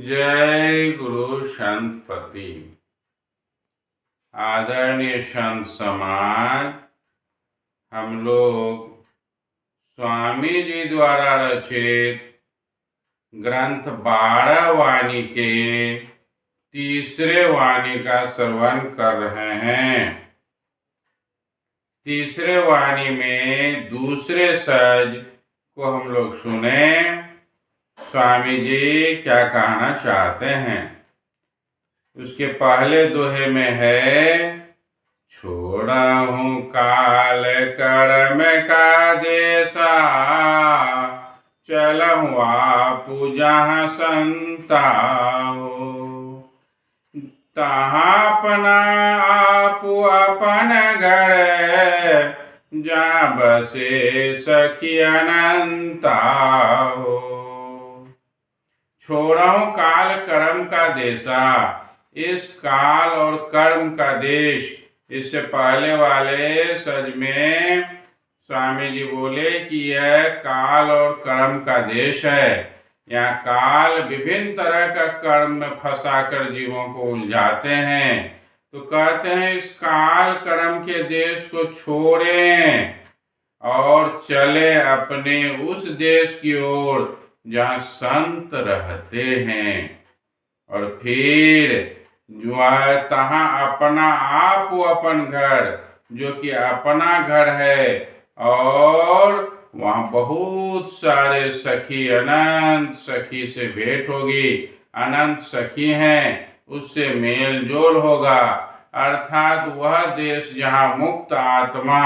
जय गुरु संतपति। आदरणीय संत समाज, हम लोग स्वामी जी द्वारा रचित ग्रंथ 12 वाणी के तीसरे वाणी का श्रवण कर रहे हैं। तीसरे वाणी में दूसरे सज को हम लोग सुने स्वामी जी क्या कहना चाहते हैं। उसके पहले दोहे में है, छोड़ा हूँ काल कर्म का देसा, चलहूँ आपू जहाँ संताओ, तहाँ अपना आपू अपन घर, जहाँ बसे सखी अनंताओ। छोड़ो काल कर्म का देशा, इस काल और कर्म का देश। इससे पहले वाले सज में स्वामी जी बोले कि यह काल और कर्म का देश है। यहाँ काल विभिन्न तरह का कर्म में फंसाकर जीवों को उलझाते हैं, तो कहते हैं इस काल कर्म के देश को छोड़ें और चले अपने उस देश की ओर जहाँ संत रहते हैं। और फिर जो है तहाँ अपना आप अपन घर, जो कि अपना घर है, और वहाँ बहुत सारे सखी, अनंत सखी से भेंट होगी। अनंत सखी हैं, उससे मेल जोल होगा। अर्थात वह देश जहाँ मुक्त आत्मा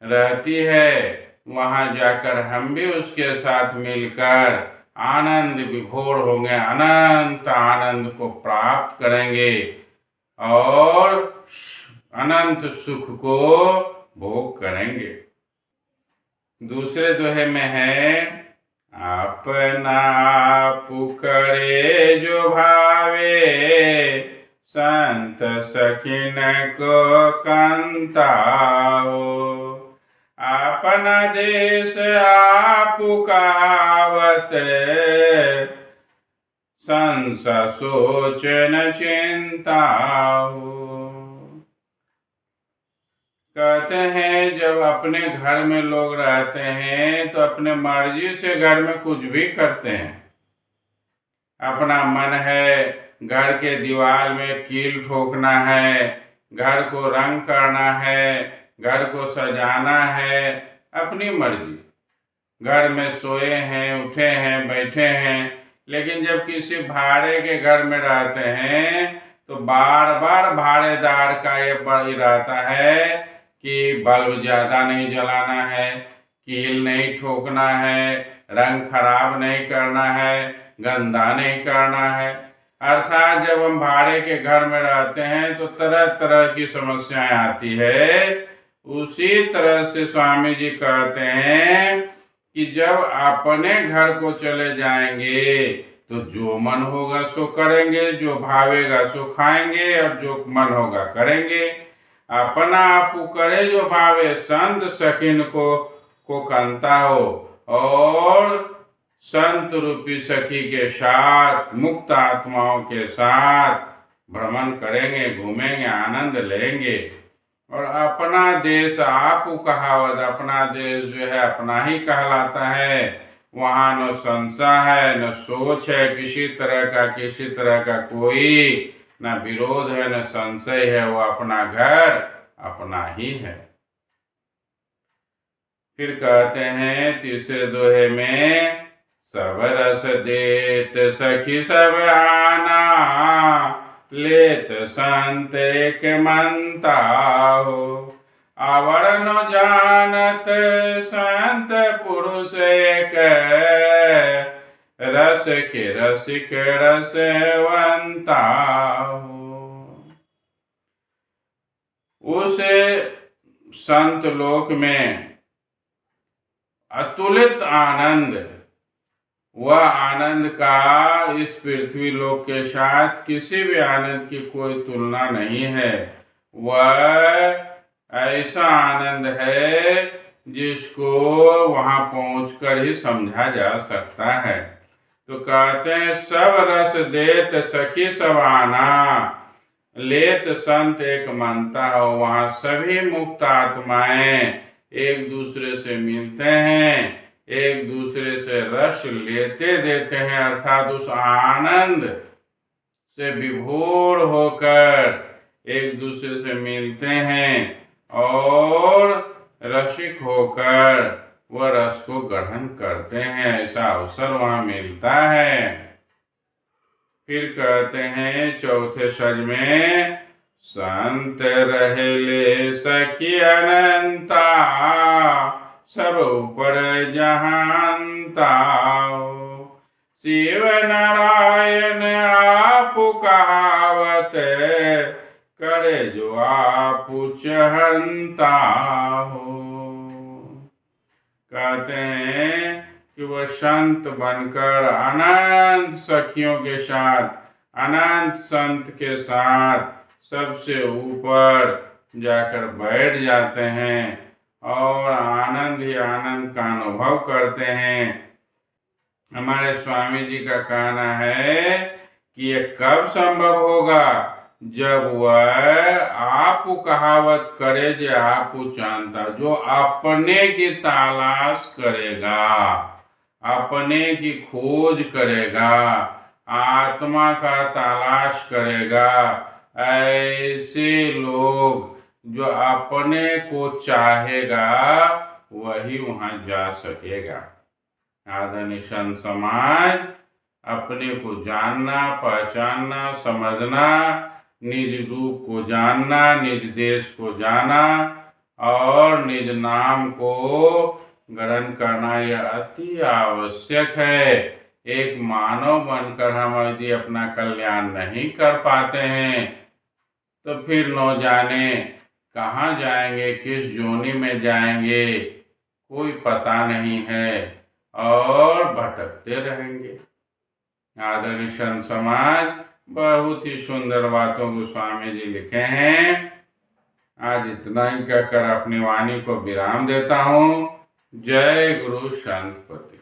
रहती है, वहाँ जाकर हम भी उसके साथ मिलकर आनंद विभोर होंगे, अनंत आनंद को प्राप्त करेंगे और अनंत सुख को भोग करेंगे। दूसरे दोहे में है, अपना पुकरे जो भावे, संत सखिन को कंताओ, अपना देश आपु कावत, संस सोच न चिंताओ। कहते हैं जब अपने घर में लोग रहते हैं तो अपने मर्जी से घर में कुछ भी करते हैं। अपना मन है घर के दीवार में कील ठोकना है, घर को रंग करना है, घर को सजाना है, अपनी मर्जी। घर में सोए हैं, उठे हैं, बैठे हैं। लेकिन जब किसी भाड़े के घर में रहते हैं तो बार बार भाड़ेदार का ये इरादा है कि बल्ब ज़्यादा नहीं जलाना है, कील नहीं ठोकना है, रंग खराब नहीं करना है, गंदा नहीं करना है। अर्थात जब हम भाड़े के घर में रहते हैं तो तरह तरह की समस्याएं आती है। उसी तरह से स्वामी जी कहते हैं कि जब अपने घर को चले जाएंगे तो जो मन होगा सो करेंगे, जो भावेगा सो खाएंगे, और जो मन होगा करेंगे। अपना आपू करे जो भावे, संत सखिन को कंता हो, और संत रूपी सखी के साथ, मुक्त आत्माओं के साथ भ्रमण करेंगे, घूमेंगे, आनंद लेंगे। और अपना देश आपू कहावत, अपना देश जो है अपना ही कहलाता है। वहाँ न संशय है, न सोच है किसी तरह का कोई, न विरोध है, न संशय है। वो अपना घर अपना ही है। फिर कहते हैं तीसरे दोहे में, सब रस देत सखी सब आना, लेत संत एक मंताओ, आवरण जानत संत पुरुष एक, रस के रसिक रसवंताओ। उस संत लोक में अतुलित आनंद, वह आनंद का इस पृथ्वी लोक के साथ किसी भी आनंद की कोई तुलना नहीं है। वह ऐसा आनंद है जिसको वहाँ पहुंचकर ही समझा जा सकता है। तो कहते हैं सब रस देत सखी सबाना, लेत संत एक मनता हो। वहाँ सभी मुक्त आत्माएं एक दूसरे से मिलते हैं, एक दूसरे से रस लेते देते हैं, अर्थात उस आनंद से विभोर होकर एक दूसरे से मिलते हैं और रसिक होकर वह रस को ग्रहण करते हैं। ऐसा अवसर वहाँ मिलता है। फिर कहते हैं चौथे सज में, संत रहेले सखी अनंता, सब ऊपर जहांता। शिव नारायण आप कहावत, करे जो आप चहंता हो। कहते हैं कि वह संत बनकर अनंत सखियों के साथ, अनंत संत के साथ सबसे ऊपर जाकर बैठ जाते हैं और आनंद ही आनंद का अनुभव करते हैं। हमारे स्वामी जी का कहना है कि ये कब संभव होगा, जब वह आप कहावत करे जे आप जानता, जो अपने की तलाश करेगा, अपने की खोज करेगा, आत्मा का तलाश करेगा। ऐसे लोग जो अपने को चाहेगा वही वहाँ जा सकेगा। आदरणीय संत समाज, अपने को जानना, पहचानना, समझना, निज रूप को जानना, निज देश को जाना और निज नाम को ग्रहण करना यह अति आवश्यक है। एक मानव बनकर हम यदि अपना कल्याण नहीं कर पाते हैं तो फिर न जाने कहाँ जाएंगे, किस जोनी में जाएंगे, कोई पता नहीं है और भटकते रहेंगे। आदरणीय संत समाज, बहुत ही सुंदर बातों को स्वामी जी लिखे हैं। आज इतना ही कहकर अपनी वाणी को विराम देता हूँ। जय गुरु संतपति।